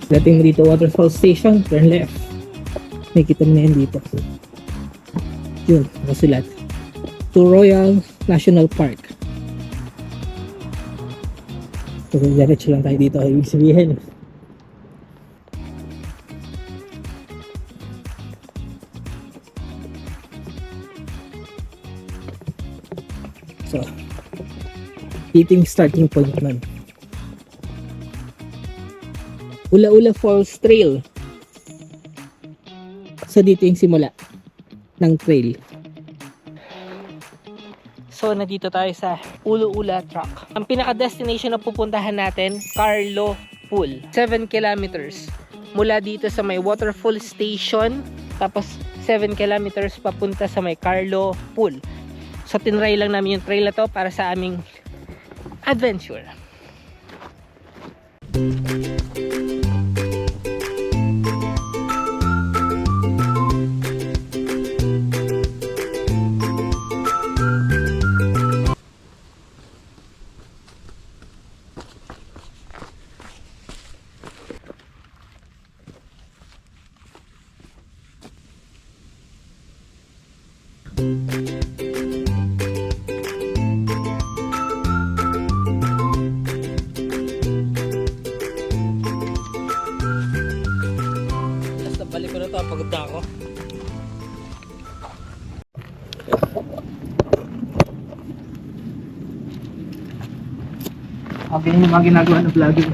Dating mo dito waterfall station, turn left. Nakikita mo na yan dito. Yun, nakasulat. To Royal National Park. So, diretso lang tayo dito. Ibig sabihin, so, dito yung starting point man. Ula-Ula Falls Trail. So, dito yung simula ng trail. So, nandito tayo sa Ula-Ula Track. Ang pinaka-destination na pupuntahan natin, Carlo Pool. 7 kilometers. Mula dito sa may waterfall station, tapos 7 kilometers papunta sa may Carlo Pool. So, tinry lang namin yung trail na to para sa aming adventure. Basta balik ko na to, pagod na ako. Okay, yung mga ginagawa ng vlogging.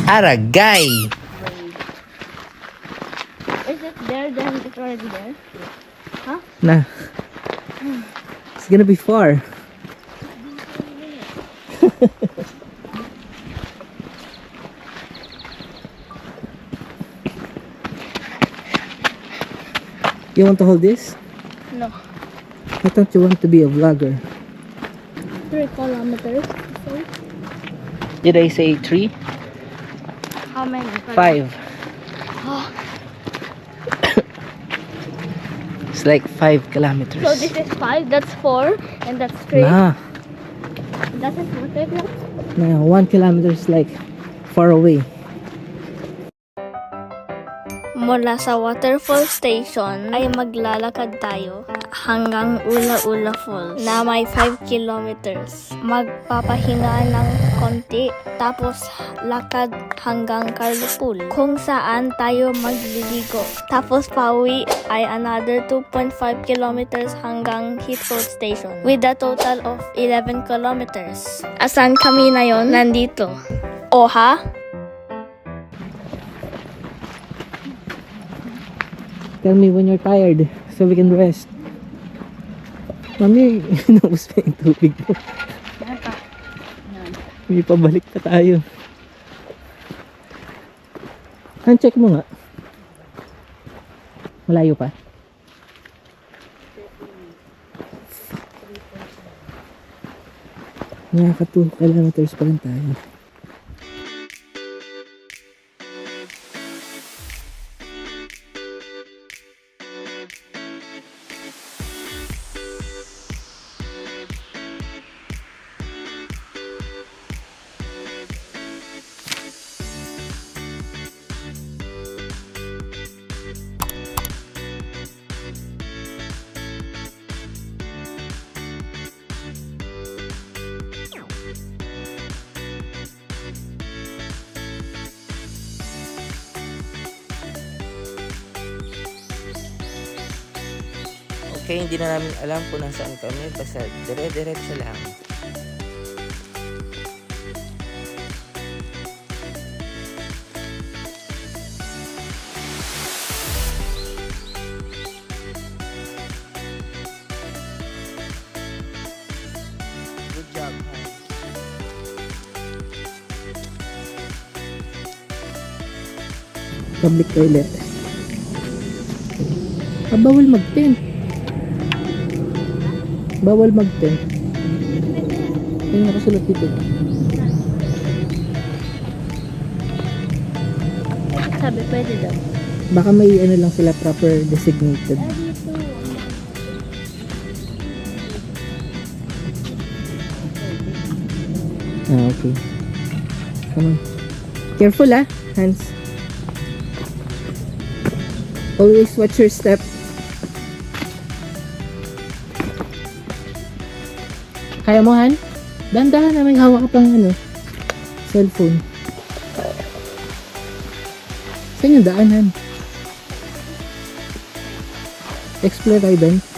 Aragay! Is it there? Then it's already there? Huh? Nah. It's gonna be far. You want to hold this? No. I thought you want to be a vlogger. 3 kilometers. So, Did I say 3? how many? 5. Oh, It's like 5 kilometers. so this is 5, that's 4, and that's 3. Nah, That's it, 4 now? nah, 1 kilometer is like far away. Mula sa waterfall station ay maglalakad tayo hanggang Ula-Ula Falls na may 5 kilometers. Magpapahinga ng konti tapos lakad hanggang Carlo Pool kung saan tayo magliligo. Tapos pauwi ay another 2.5 kilometers hanggang Heathrow Station with a total of 11 kilometers. Asan kami na yon? Nandito. O ha? Tell me when you're tired so we can rest. Mami, naubos pa yung tubig mo. May pabalik pa tayo. Check mo nga. Malayo pa. Naka 2 kilometers pa lang tayo. Okay, hindi na namin alam kung nasaan kami. Basta dire-diretso lang. Public toilet. Bawal mag-tent. Bawal mag-tent. Yung nakasulat dito. Sabi, pwede daw. Baka may ano lang sila proper designated. Okay. Come on. Careful Hans. Always watch your step. Kaya mo, Han? Dahan-dahan na may hawak ka pang cellphone. Saan yung daan, Han? Explore tayo doon.